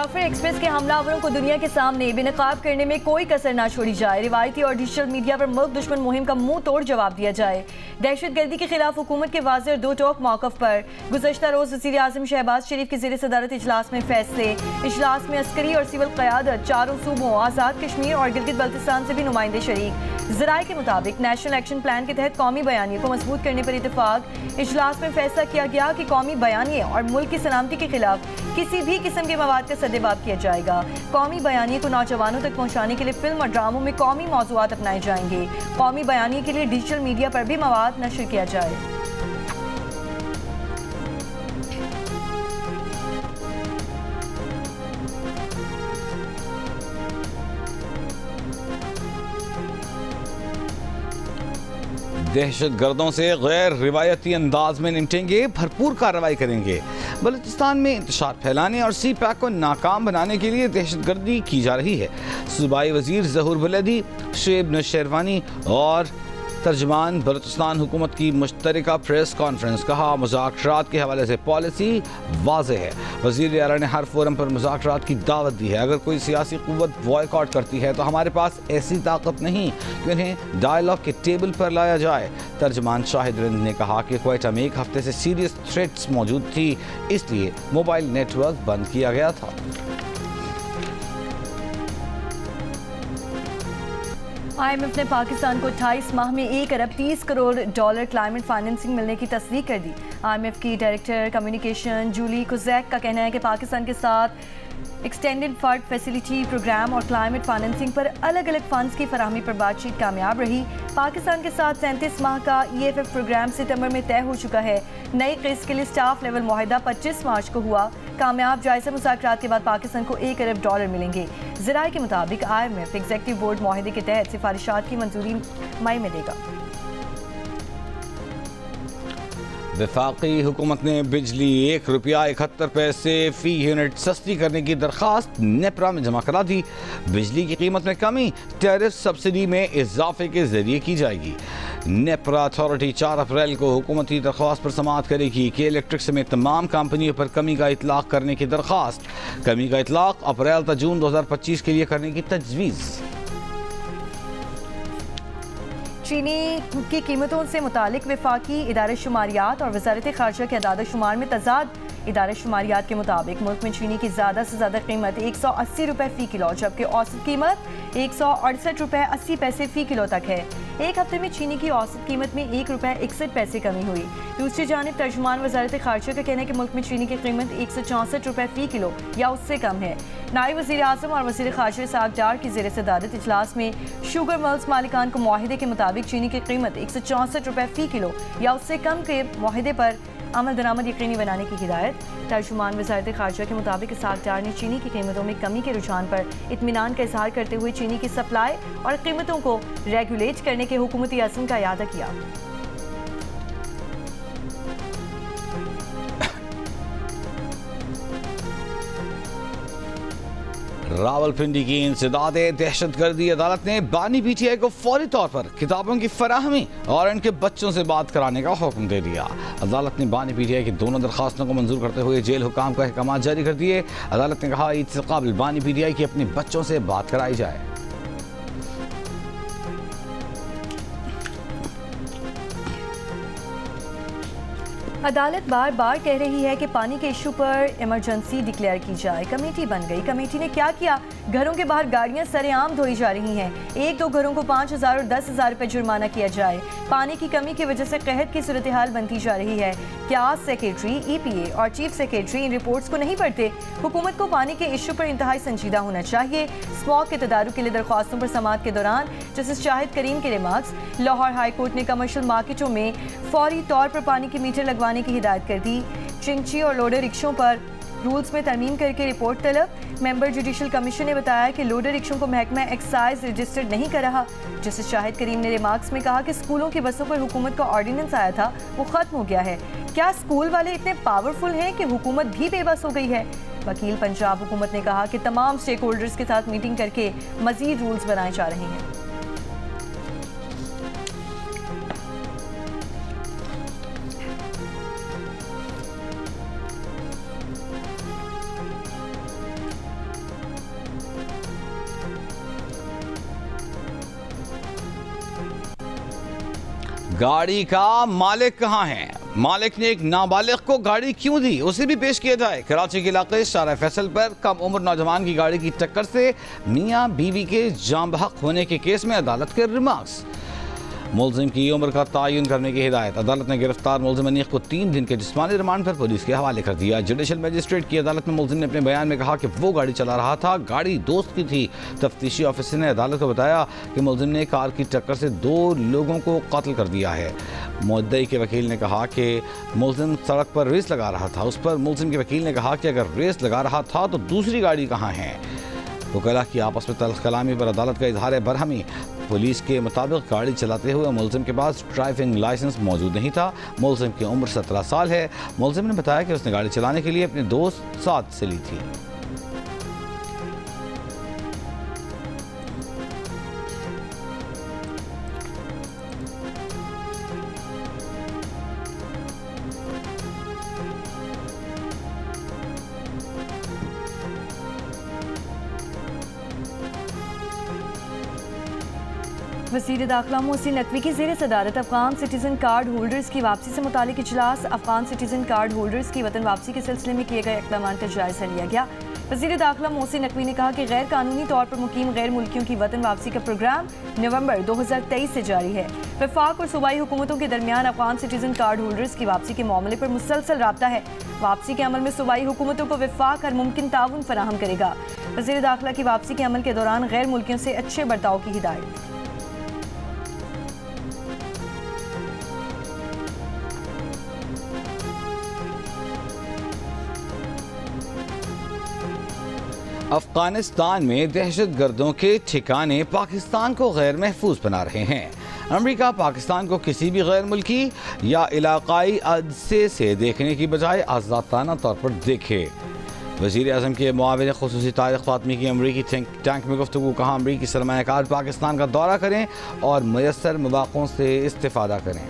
Jafar express के हमलावरों को दुनिया के सामने बेनकाब करने में कोई कसर ना छोड़ी जाए। रिवायती और डिजिटल मीडिया पर मुल्क दुश्मन मुहिम का मुंह तोड़ जवाब दिया जाए। दहशतगर्दी के खिलाफ हुकूमत के वाज़ेह दो टोक मौक़िफ़ पर गुज़श्ता रोज़ वज़ीर आज़म शहबाज शरीफ की ज़ेर सदारत इजलास में फैसले। इजलास में अस्करी और सिविल क़यादत, चारों सूबों आज़ाद कश्मीर और गिलगित बल्तिस्तान से भी नुमाइंदे शरीक। ज़राए के मुताबिक नेशनल एक्शन प्लान के तहत कौमी बयानिए को मजबूत करने पर इत्तेफाक। इजलास में फैसला किया गया कि कौमी बयानिए और मुल्क की सलामती के खिलाफ किसी भी किस्म के मवाद का सद्देबाब किया जाएगा। कौमी बयानिए को नौजवानों तक पहुँचाने के लिए फिल्म और ड्रामों में कौमी मौज़ूआत अपनाए जाएंगे। कौमी बयानिए के लिए डिजिटल मीडिया पर भी मवाद नशर किया जाए। दहशत गर्दों से गैर रिवायती अंदाज में निपटेंगे, भरपूर कार्रवाई करेंगे। बलूचिस्तान में इंतशार फैलाने और सी पैक को नाकाम बनाने के लिए दहशत गर्दी की जा रही है। सूबाई वजीर ज़हूर बुलैदी, शुएब नौशेरवानी और तर्जमान बलूचिस्तान हुकूमत की मुश्तरका प्रेस कॉन्फ्रेंस। कहा, मुज़ाकरात के हवाले से पॉलिसी वाज़ेह है। वज़ीर आला ने हर फोरम पर मुज़ाकरात की दावत दी है। अगर कोई सियासी क़ुव्वत बॉयकॉट करती है तो हमारे पास ऐसी ताकत नहीं कि उन्हें डायलॉग के टेबल पर लाया जाए। तर्जमान शाहिद रिंद ने कहा कि क्वेटा में एक हफ्ते से सीरियस थ्रेट्स मौजूद थी, इसलिए मोबाइल नेटवर्क बंद किया गया था। IMF ने पाकिस्तान को 28 माह में 1 अरब 30 करोड़ डॉलर क्लाइमेट फाइनेंसिंग मिलने की तस्दीक कर दी। IMF की डायरेक्टर कम्युनिकेशन जूली कुजैक का कहना है कि पाकिस्तान के साथ एक्सटेंडेड फंड फैसिलिटी प्रोग्राम और क्लाइमेट फाइनेंसिंग पर अलग अलग फंड्स की फराहमी पर बातचीत कामयाब रही। पाकिस्तान के साथ 37 माह का EFF प्रोग्राम सितंबर में तय हो चुका है। नई किस्त के लिए स्टाफ लेवल मुआहिदा 25 मार्च को हुआ। कामयाब जायजा मुज़ाकरात के बाद पाकिस्तान को 1 अरब डॉलर मिलेंगे। ज़राए के मुताबिक IMF एग्जीक्यूटिव बोर्ड मुआहिदे के तहत सिफारिशात की मंजूरी मई में देगा। वफाकी हुकूमत ने बिजली ₹1.71 फ़ी यूनिट सस्ती करने की दरख्वास्त नेपरा में जमा करा दी। बिजली की कीमत में कमी टैरिफ सब्सिडी में इजाफे के जरिए की जाएगी। नेपरा अथॉरिटी 4 अप्रैल को हुकूमती दरख्वास्त पर समाअत करेगी कि इलेक्ट्रिक समेत तमाम कंपनियों पर कमी का इतलाक करने की दरख्वास्त। कमी का इतलाक अप्रैल तक जून 2025 के लिए करने की तजवीज़। चीनी की कीमतों से मुतालिक वफाकी इदारे शुमारियात और वजारत खारजा के अदाद शुमार में तजाद। इदारे शुमारियात के मुताबिक मुल्क में चीनी की ज़्यादा से ज़्यादा कीमत 180 रुपये फ़ी किलो, जबकि औसत कीमत 168 रुपये 80 पैसे फ़ी किलो तक है। एक हफ्ते में चीनी की औसत कीमत में 1 रुपये 61 पैसे कमी हुई। दूसरी जानिब तर्जुमान वजारत खारजा का कहना है कि मुल्क में चीनी की कीमत 164 रुपये फ़ी किलो या उससे कम है। नायब वज़ीर आज़म और वज़ीर खारजा इसहाक़ डार की ज़ेर सदारत इजलास में शुगर मिल्स मालिकान को मुआहिदे के मुताबिक चीनी की कीमत 164 रुपये फ़ी किलो या उससे कम के मुआहिदे पर अमल दरामद यकीनी बनाने की हिदायत। तर्जुमान वज़ारत खारजा के मुताबिक इसहाक़ डार ने चीनी की कीमतों में कमी के रुझान पर इत्मीनान का इजहार करते हुए चीनी की सप्लाई और कीमतों को रेगुलेट करने के हुकूमती अज़्म का इयादा किया। रावलपिंडी की इंसदाद दहशतगर्दी अदालत ने बानी PTI को फौरी तौर पर किताबों की फराहमी और इनके बच्चों से बात कराने का हुक्म दे दिया। अदालत ने बानी PTI की दोनों दरखास्तों को मंजूर करते हुए जेल हुकाम का अहकाम जारी कर दिए। अदालत ने कहा, ईद से काबिल बानी PTI की अपने बच्चों से बात कराई जाए। अदालत बार बार कह रही है कि पानी के इशू पर इमरजेंसी डिक्लेयर की जाए। कमेटी बन गई। कमेटी ने क्या किया? घरों के बाहर गाड़ियां सरेआम धोई जा रही हैं। 1-2 घरों को 5,000 और 10,000 रुपये जुर्माना किया जाए। पानी की कमी की वजह से कहत की सूरत हाल बनती जा रही है। क्या सेक्रेटरी, EPA और चीफ सेक्रेटरी इन रिपोर्ट्स को नहीं पढ़ते? हुकूमत को पानी के इशू पर इंतहाई संजीदा होना चाहिए। स्मॉग के तदारुक के लिए दरख्वास्तों पर समाअत के दौरान जस्टिस शाहिद करीम के रिमार्क्स। लाहौर हाई कोर्ट ने कमर्शियल मार्केटों में फौरी तौर पर पानी के मीटर लगवाने की हिदायत कर दी। चिंची और लोडर रिक्शों पर रूल्स में तरमीम करके रिपोर्ट तलब। मेंबर जुडिशल कमीशन ने बताया कि लोडर रिक्शों को महकमा एक्साइज रजिस्टर्ड नहीं कर रहा। जस्टिस शाहिद करीम ने रिमार्क्स में कहा कि स्कूलों की बसों पर हुकूमत का ऑर्डिनेंस आया था, वो खत्म हो गया है। क्या स्कूल वाले इतने पावरफुल हैं कि हुकूमत भी बेबस हो गई है? वकील पंजाब हुकूमत ने कहा कि तमाम स्टेक होल्डर्स के साथ मीटिंग करके मजीद रूल्स बनाए जा रहे हैं। गाड़ी का मालिक कहाँ है? मालिक ने एक नाबालिग को गाड़ी क्यों दी, उसे भी पेश किया जाए। कराची के इलाके शारा फैसल पर कम उम्र नौजवान की गाड़ी की टक्कर से मियाँ बीवी के जाम बहक होने के केस में अदालत के रिमार्क्स। मुलजिम की उम्र का तयन करने की हिदायत। अदालत ने गिरफ्तार मुलजिम अनीक को 3 दिन के जिस्मानी रिमांड पर पुलिस के हवाले कर दिया। जुडिशल मजिस्ट्रेट की अदालत में मुलजिम ने अपने बयान में कहा कि वो गाड़ी चला रहा था, गाड़ी दोस्त की थी। तफ्तीशी ऑफिसर ने अदालत को बताया कि मुलजिम ने कार की टक्कर से 2 लोगों को कत्ल कर दिया है। मुद्दई के वकील ने कहा कि मुलजिम सड़क पर रेस लगा रहा था। उस पर मुलजिम के वकील ने कहा कि अगर रेस लगा रहा था तो दूसरी गाड़ी कहाँ है। वकला की आपस में तल्ख कलामी पर अदालत का इजहार बरहमी। पुलिस के मुताबिक गाड़ी चलाते हुए मुलजिम के पास ड्राइविंग लाइसेंस मौजूद नहीं था। मुलजिम की उम्र 17 साल है। मुलजिम ने बताया कि उसने गाड़ी चलाने के लिए अपने दोस्त साथ से ली थी। वज़ीर दाखिला मोहसिन नकवी की ज़ेर सदारत अफगान सिटीज़न कार्ड होल्डर्स की वापसी से मुतालिक इजलास। अफगान सिटीज़न कार्ड होल्डर्स की वतन वापसी के सिलसिले में किए गए इक़दामात का जायज़ा लिया गया। वज़ीर दाखिला मोहसिन नकवी ने कहा कि गैर कानूनी तौर पर मुकीम गैर मुल्कियों की वतन वापसी का प्रोग्राम नवंबर 2023 से जारी है। वफाक और सूबाई हुकूमतों के दरमियान अफगान सिटीज़न कार्ड होल्डर्स की वापसी के मामले पर मुसलसल राब्ता है। वापसी के अमल में सूबाई हुकूमतों को वफाक हर मुमकिन ताउन फराहम करेगा। वज़ीर दाखिला की वापसी के अमल के दौरान गैर मुल्कियों से अच्छे बर्ताव की हिदायत। अफगानिस्तान में दहशत गर्दों के ठिकाने पाकिस्तान को गैर महफूज बना रहे हैं। अमेरिका पाकिस्तान को किसी भी गैर मुल्की या इलाकाई अदसे से देखने की बजाय आज़ादाना तौर पर देखे। वज़ीर आज़म के मुआविन ख़ुसूसी तारिक़ फ़ातमी की अमरीकी थिंक टैंक में गुफ्तगू। कहा अमरीकी सरमायाकार पाकिस्तान का दौरा करें और मुयस्सर मौक़ों से इस्तिफ़ादा करें।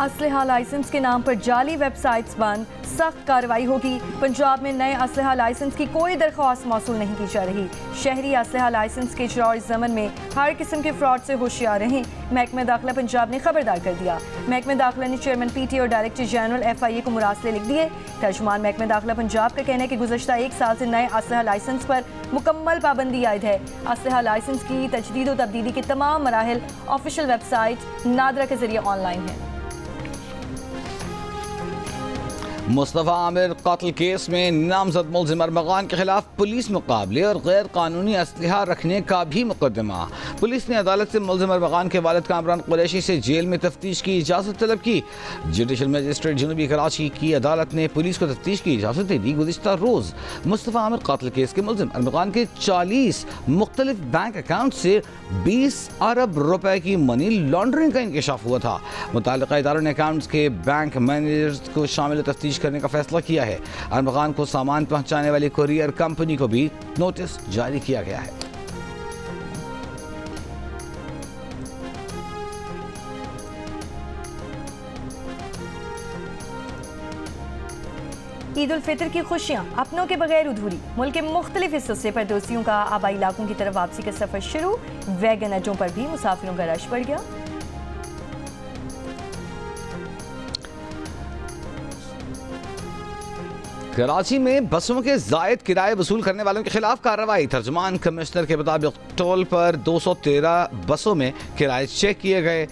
असलहा लाइसेंस के नाम पर जाली वेबसाइट्स बंद, सख्त कार्रवाई होगी। पंजाब में नए असलहा लाइसेंस की कोई दरख्वास्त मौसूल नहीं की जा रही। शहरी असलहा लाइसेंस के इजरा और ज़मन में हर किस्म के फ्रॉड से होशियार रहें, महकमा दाखिला पंजाब ने खबरदार कर दिया। महकमा दाखिला ने चेयरमैन PT और डायरेक्टर जनरल FIA को मुरासले लिख दिए। तर्जुमान महकमा दाखिला पंजाब का कहना है कि गुज़श्ता 1 साल से नए असलहा लाइसेंस पर मुकम्मल पाबंदी आयद है। असलहा लाइसेंस की तजदीद और तब्दीली के तमाम मराहिल ऑफिशियल वेबसाइट नादरा के जरिए ऑनलाइन है। मुस्तफ़ा आमिर कत्ल केस में नामजद मुलजिम अरमगान के खिलाफ पुलिस मुकाबले और गैर कानूनी असलहा रखने का भी मुकदमा। पुलिस ने अदालत से मुलजिम अरमगान के वालिद कामरान कुरैशी से जेल में तफ्तीश की इजाज़त तलब की। जुडिशल मजिस्ट्रेट जनूबी कराची की अदालत ने पुलिस को तफ्तीश की इजाज़त दे दी। गुज़िश्ता रोज़ मुस्तफ़ा आमिर कत्ल केस के मुलजिम अरमगान के 40 मुख्तलिफ बैंक अकाउंट से 20 अरब रुपए की मनी लॉन्ड्रिंग का इंकशाफ हुआ था। मुताल्लिक़ा इदारों ने अकाउंट्स के बैंक मैनेजर्स को शामिल तफ्तीश करने का फैसला किया है। अरमगान को सामान पहुंचाने वाली कुरियर कंपनी को भी नोटिस जारी किया गया है। ईद उल फितर की खुशियां अपनों के बगैर अधूरी। मुल्क के मुख्तलिफ हिस्सों से परदेसियों का आबाई इलाकों की तरफ वापसी का सफर शुरू। वैगन अड्डों पर भी मुसाफिरों का रश बढ़ गया। कराची में बसों के जायद किराए वसूल करने वालों के खिलाफ कार्रवाई। तर्जुमान कमिश्नर के मुताबिक टोल पर 213 बसों में किराए चेक किए गए।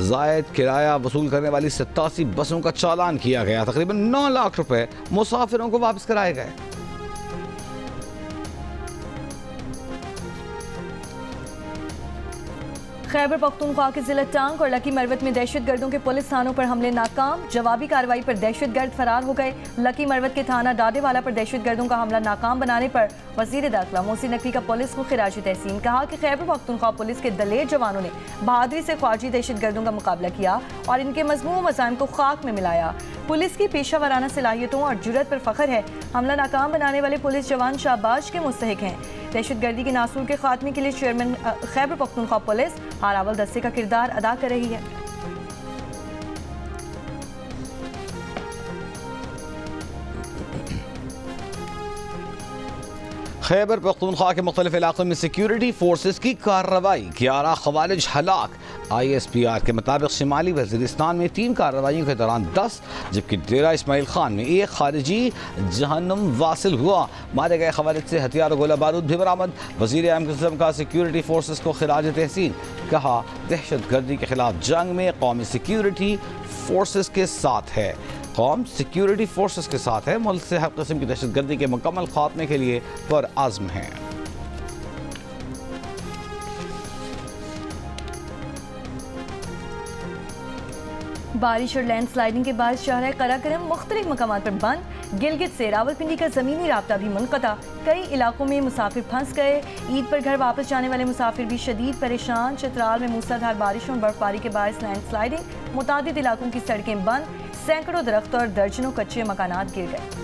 जायद किराया वसूल करने वाली 87 बसों का चालान किया गया। तकरीबन 9 लाख रुपए मुसाफिरों को वापस कराए गए। खैबर पख्तूनख्वा के जिला टांग और लकी मरवत में दहशतगर्दों के पुलिस थानों पर हमले नाकाम। जवाबी कार्रवाई पर दहशतगर्द फरार हो गए। लकी मरवत के थाना डाडेवाला पर दहशतगर्दों का हमला नाकाम बनाने पर वज़ीर दाखिला मोहसिन नकवी का पुलिस को खिराज तहसीन। कहा कि खैबर पख्तूनख्वा पुलिस के दलेर जवानों ने बहादुरी से ख्वारजी दहशतगर्दों का मुकाबला किया और इनके मज़मूम मज़ाहिम को खाक में मिलाया। पुलिस की पेशा वराना सलाहियतों और जुर्रत पर फख्र है। हमला नाकाम बनाने वाले पुलिस जवान शाबाश के मुस्तहिक हैं। दहशतगर्दी के नासूर के खात्मे के लिए चेयरमैन खैबर पख्तूनख्वा पुलिस हारावल दस्ते का किरदार अदा कर रही है। खैबर पख्तूनख्वा के मुख्तलिफ इलाकों में सिक्योरिटी फोर्सेस की कार्रवाई, 11 खवारिज हलाक। ISPR के मुताबिक शिमाली वज़ीरिस्तान में 3 कार्रवाइयों के दौरान 10 जबकि डेरा इस्माइल खान में 1 खारिजी जहन्नुम वासिल हुआ। मारे गए खवारिज से हथियार और गोला बारूद भी बरामद। वज़ीर आम किस्म का सिक्योरिटी फोर्सेस को खिराज तहसीन, कहा दहशत गर्दी के खिलाफ जंग में कौमी सिक्योरिटी फोर्सेस के साथ है। कौम सिक्योरिटी फोर्सेस के साथ है। मुल्क से हर किस्म की दहशत गर्दी के मुकम्मल खात्मे के लिए पुरअज़्म है। बारिश और लैंडस्लाइडिंग के बाद शहर कराकरम मुख्तलिफ मकामात पर बंद। गिलगित से रावलपिंडी का ज़मीनी राब्ता भी मुनक़ता। कई इलाकों में मुसाफिर फंस गए। ईद पर घर वापस जाने वाले मुसाफिर भी शदीद परेशान। चित्राल में मूसलाधार बारिशों और बर्फबारी के बायस लैंडस्लाइडिंग, मुतादिद इलाकों की सड़कें बंद, सैकड़ों दरख्त और दर्जनों कच्चे मकानात गिर गए।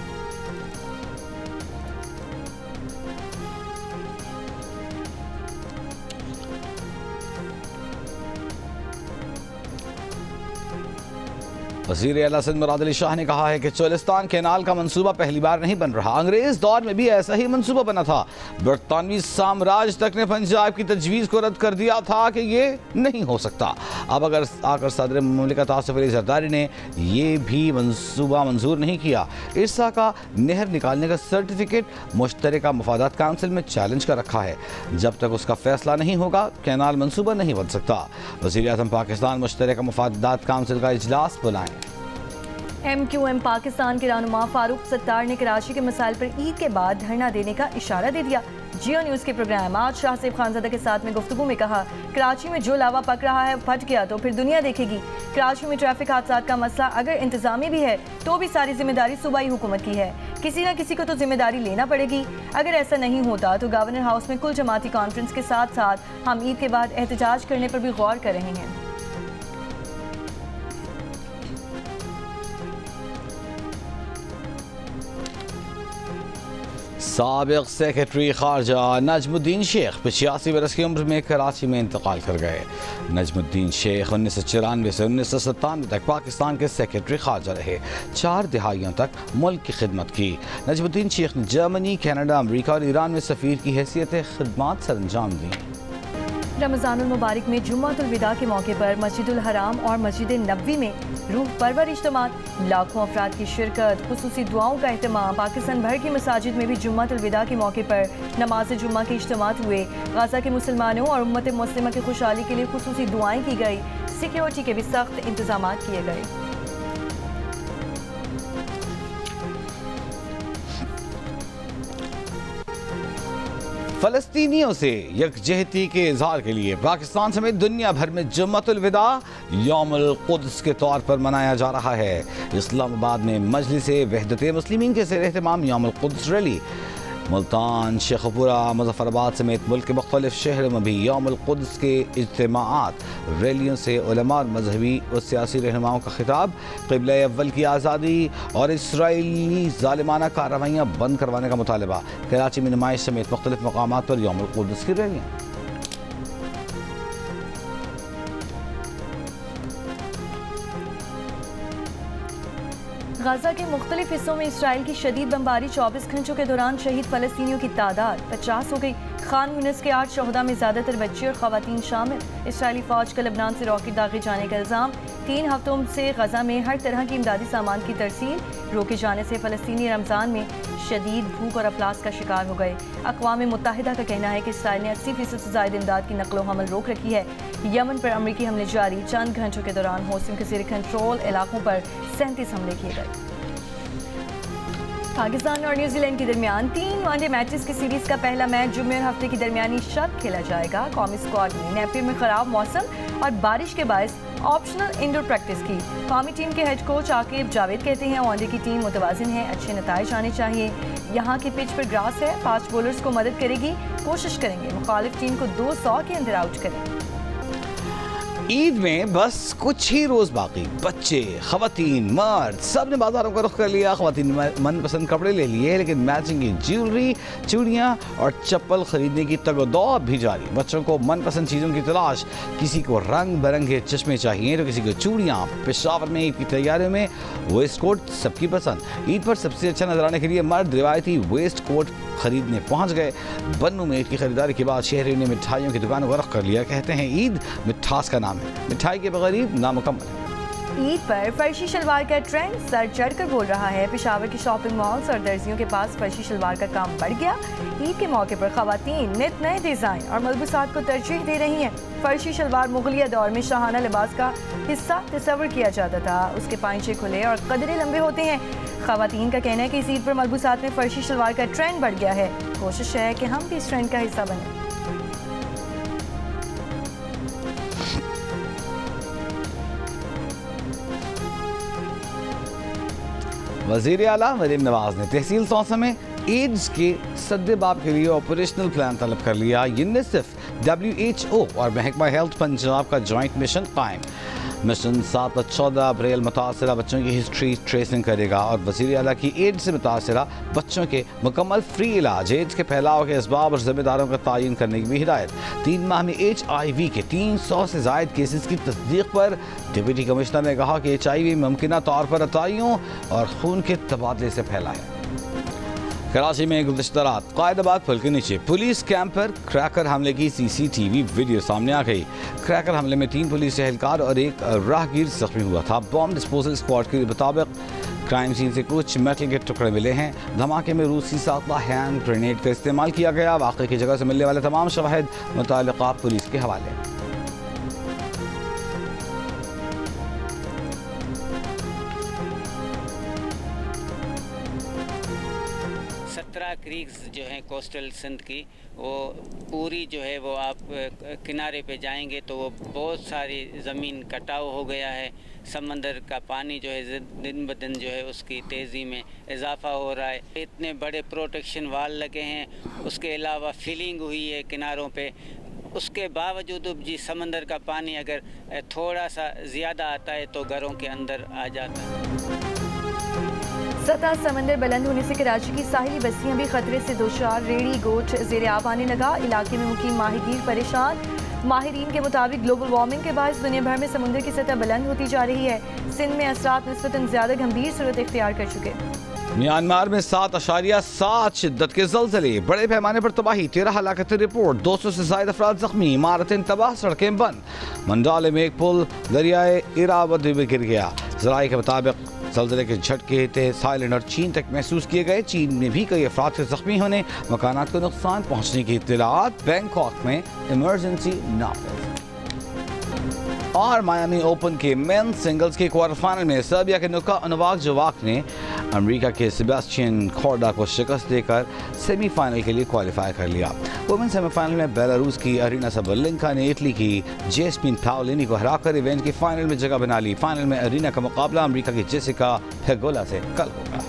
वज़ीर आला सिंध मुराद अली शाह ने कहा है कि चोलिस्तान कैनाल का मंसूबा पहली बार नहीं बन रहा। अंग्रेज दौर में भी ऐसा ही मंसूबा बना था। बरतानवी साम्राज्य तक ने पंजाब की तजवीज़ को रद्द कर दिया था कि ये नहीं हो सकता। अब अगर आकर सदर मुमलिकत आसिफ अली जरदारी ने ये भी मंसूबा मंजूर नहीं किया। इरसा का नहर निकालने का सर्टिफिकेट मुश्तरका मफादात काउंसिल में चैलेंज कर रखा है। जब तक उसका फैसला नहीं होगा कैनाल मंसूबा नहीं बन सकता। वज़ीर आज़म पाकिस्तान मुश्तरका मफादात काउंसिल का इजलास बुलाएं। MQM पाकिस्तान के रहनुमा फारूक सत्तार ने कराची के मसाइल पर ईद के बाद धरना देने का इशारा दे दिया। जियो न्यूज़ के प्रोग्राम आज शाहसेब खानज़ादा के साथ में गुफ्तगू में कहा, कराची में जो लावा पक रहा है फट गया तो फिर दुनिया देखेगी। कराची में ट्रैफिक हादसा का मसला अगर इंतजामी भी है तो भी सारी जिम्मेदारी सूबाई हुकूमत की है। किसी न किसी को तो जिम्मेदारी लेना पड़ेगी। अगर ऐसा नहीं होता तो गवर्नर हाउस में कुल जमाती कॉन्फ्रेंस के साथ साथ हम ईद के बाद एहतजाज करने पर भी गौर कर रहे हैं। साबिक सेक्रेटरी खारजा नजमुद्दीन शेख 85 बरस की उम्र में कराची में इंतकाल कर गए। नजमुद्दीन शेख 1994 से 1997 तक पाकिस्तान के सेक्रेटरी खारजा रहे। 4 दिहाइयों तक मुल्क की खिदमत की। नजमुद्दीन शेख ने जर्मनी, कनाडा, अमरीका और ईरान में सफ़ीर की हैसियत खिदमत सर अंजाम दी। रमज़ानुल मुबारक में जुम्मतुल विदा के मौके पर मस्जिदुल हराम और मस्जिद नबवी में रूह परवर इज्तिमात, लाखों अफराद की शिरकत, खुसूसी दुआओं का एहतमाम। पाकिस्तान भर की मसाजिद में भी जुम्मतुल विदा के मौके पर नमाज जुम्मा के इज्तिमात हुए। गाज़ा के मुसलमानों और उम्मत मुस्लिमा की खुशहाली के लिए खुसूसी दुआएं की गई। सिक्योरिटी के भी सख्त इंतजाम किए गए। फ़लस्तीनियों से यकजहती के इजहार के लिए पाकिस्तान समेत दुनिया भर में जुम्मतुल विदा यौमुल कुद्स के तौर पर मनाया जा रहा है। इस्लामाबाद में मजलिस वहदत मुस्लिमीन के ज़ेर एहतमाम यौमुल कुद्स रैली। मुल्तान, शेखपुरा, मुजफ्फराबाद समेत मुल्क के मुख्तलिफ शहरों में भी यौमुल कुद्स के इज्तिमाआत, रैलियों से उलमा और मजहबी और सियासी रहनुमाओं का खिताब, क़िबला अव्वल की आज़ादी और इसराइली ज़ालिमाना कार्रवाइयाँ बंद करवाने का मुतालबा। कराची में नुमाइश समेत मुख्तलिफ मकामात पर यौमुल कुद्स की रैलियाँ। गाज़ा के मुख्तलिफ हिस्सों में इसराइल की शदीद बमबारी। 24 घंटों के दौरान शहीद फ़लस्तीनियों की तादाद 50 हो गई। खान यूनिस के 8 शहदा में ज़्यादातर बच्चे और ख़वातीन शामिल। इसराइली फ़ौज का लबनान से रॉकेट दागे जाने का इल्ज़ाम। 3 हफ्तों से गज़ा में हर तरह की इमदादी सामान की तरसील रोके जाने से फ़लस्तीनी रमज़ान में शदीद भूख और अफलास का शिकार हो गए। अक़वाम मुत्तहिदा का कहना है कि इसराइल ने 80% से ज़ायद इमदाद की नकलो हमल रोक रखी है। यमन पर अमरीकी हमले जारी। चंद घंटों के दौरान हौसियों के ज़ेर कंट्रोल इलाकों पर 37 हमले किए गए। पाकिस्तान और न्यूजीलैंड के दरमियान 3 वनडे मैचेस की सीरीज का पहला मैच जुम्मे और हफ्ते की दरमियानी शब खेला जाएगा। कौमी स्क्वाड ने नेपियर में खराब मौसम और बारिश के बायस ऑप्शनल इंडोर प्रैक्टिस की। कौमी टीम के हेड कोच आकिब जावेद कहते हैं वनडे की टीम मुतवाज़िन है, अच्छे नताइज आने चाहिए। यहाँ के पिच पर ग्रास है, फास्ट बॉलर्स को मदद करेगी। कोशिश करेंगे मुखालिफ टीम को 200 के अंदर आउट करें। ईद में बस कुछ ही रोज बाकी, बच्चे, खवातीन, मर्द सब ने बाजारों का रुख कर लिया। खवातीन मनपसंद कपड़े ले लिए, लेकिन मैचिंग की ज्वेलरी, चूड़ियां और चप्पल खरीदने की तगदौड़ भी जारी। बच्चों को मनपसंद चीज़ों की तलाश, किसी को रंग बिरंगे चश्मे चाहिए तो किसी को चूड़ियां। पेशावर में ईद की तैयारियों में वेस्ट कोट सबकी पसंद। ईद पर सबसे अच्छा नजर आने के लिए मर्द रिवायती वेस्ट कोट खरीदने पहुंच गए। बन्नू में ईद की खरीदारी के बाद शहरियों ने मिठाइयों की दुकानों का रुख कर लिया। कहते हैं ईद मिठास का नाम है, मिठाई के बगैर ईद नामुकम्मल है। ईद पर फर्शी शलवार का ट्रेंड सर चढ़कर बोल रहा है। पेशावर के शॉपिंग मॉल्स और दर्जियों के पास फर्शी शलवार का काम बढ़ गया। ईद के मौके पर खवातीन नित नए डिज़ाइन और मलबूसात को तरजीह दे रही हैं। फर्शी शलवार मुगलिया दौर में शाहाना लिबास का हिस्सा तस्वर किया जाता था। उसके पांचे खुले और कदरे लंबे होते हैं। खवातीन का कहना है कि इस ईद पर मलबूसात में फर्शी शलवार का ट्रेंड बढ़ गया है। कोशिश है कि हम भी इस ट्रेंड का हिस्सा बने। वज़ीर आला मरीम नवाज ने तहसील तौसा में एड्स के सद्देबाब के लिए ऑपरेशनल प्लान तलब कर लिया। यूनिसेफ, WHO और महकमा हेल्थ पंजाब का जॉइंट मिशन कायम। मिशन 7 और 14 अप्रैल मुतासरा बच्चों की हिस्ट्री ट्रेसिंग करेगा और वज़ीर आला की एड्स से मुतासरा बच्चों के मुकम्मल फ्री इलाज, एड्स के फैलाव के असबाब और जिम्मेदारों का तयन करने की भी हिदायत। 3 माह में HIV के 300 से ज़ायद केसेस की तस्दीक पर डिप्टी कमिश्नर ने कहा कि HIV मुमकिना तौर पर अताइयों और खून के तबादले से फैला है। कराची में गुज़िश्ता रात कायदाबाद पुल के नीचे पुलिस कैंप पर क्रैकर हमले की CCTV वीडियो सामने आ गई। क्रैकर हमले में 3 पुलिस एहलकार और एक राहगीर जख्मी हुआ था। बॉम्ब डिस्पोजल स्क्वाड के मुताबिक क्राइम सीन से कुछ मेटल के टुकड़े मिले हैं। धमाके में रूसी सादा हैंड ग्रेनेड का इस्तेमाल किया गया। वाक़े की जगह से मिलने वाले तमाम शवाहिद मुतल्लिक़ा पुलिस के हवाले। 17 क्रीक्स जो हैं कोस्टल सिंध की, वो पूरी जो है वो आप किनारे पे जाएंगे तो वो बहुत सारी ज़मीन कटाव हो गया है। समंदर का पानी जो है दिन ब दिन जो है उसकी तेज़ी में इजाफा हो रहा है। इतने बड़े प्रोटेक्शन वाल लगे हैं, उसके अलावा फिलिंग हुई है किनारों पे। उसके बावजूद जी समंदर का पानी अगर थोड़ा सा ज़्यादा आता है तो घरों के अंदर आ जाता है। सतह समंदर बुलंद होने से कराची की साहिली बस्तियां भी खतरे से दोचार। रेड़ी गोट ज़ेरे आब आने लगा। इलाके में मुकीम माहीगीर परेशान। माहिरीन के मुताबिक ग्लोबल वार्मिंग के बायस दुनिया भर में समुद्र की सतह बुलंद होती जा रही है। सिंध में असरात निस्बतन ज़्यादा गंभीर सूरत इख्तियार कर चुके। म्यांमार में 7.7 शिद्दत के ज़लज़ले, बड़े पैमाने पर तबाही, 13 हलाकतें रिपोर्ट, 200 से ज़ायद अफराद जख्मी, इमारतें तबाह, सड़कें बंद। मंडाले में एक पुल दरियाए इरावती में गिर गया। ज़राए के मुताबिक ज़लज़ले के झटके थाईलैंड और चीन तक महसूस किए गए। चीन में भी कई अफराद के जख्मी होने, मकानात को नुकसान पहुँचने की इत्तलात। बैंकॉक में इमरजेंसी नाफिज। और मायामी ओपन के मेन सिंगल्स के क्वार्टर फाइनल में सर्बिया के नोवाक जोकोविच ने अमेरिका के सेबेस्टियन कोर्डा को शिकस्त देकर सेमीफाइनल के लिए क्वालिफाई कर लिया। वुमेन सेमीफाइनल में बेलारूस की अरीना सबलेंका ने इटली की जेस्मिन पाओलिनी को हराकर इवेंट के फाइनल में जगह बना ली। फाइनल में अरीना का मुकाबला अमेरिका की जेसिका पेगोला से कल होगा।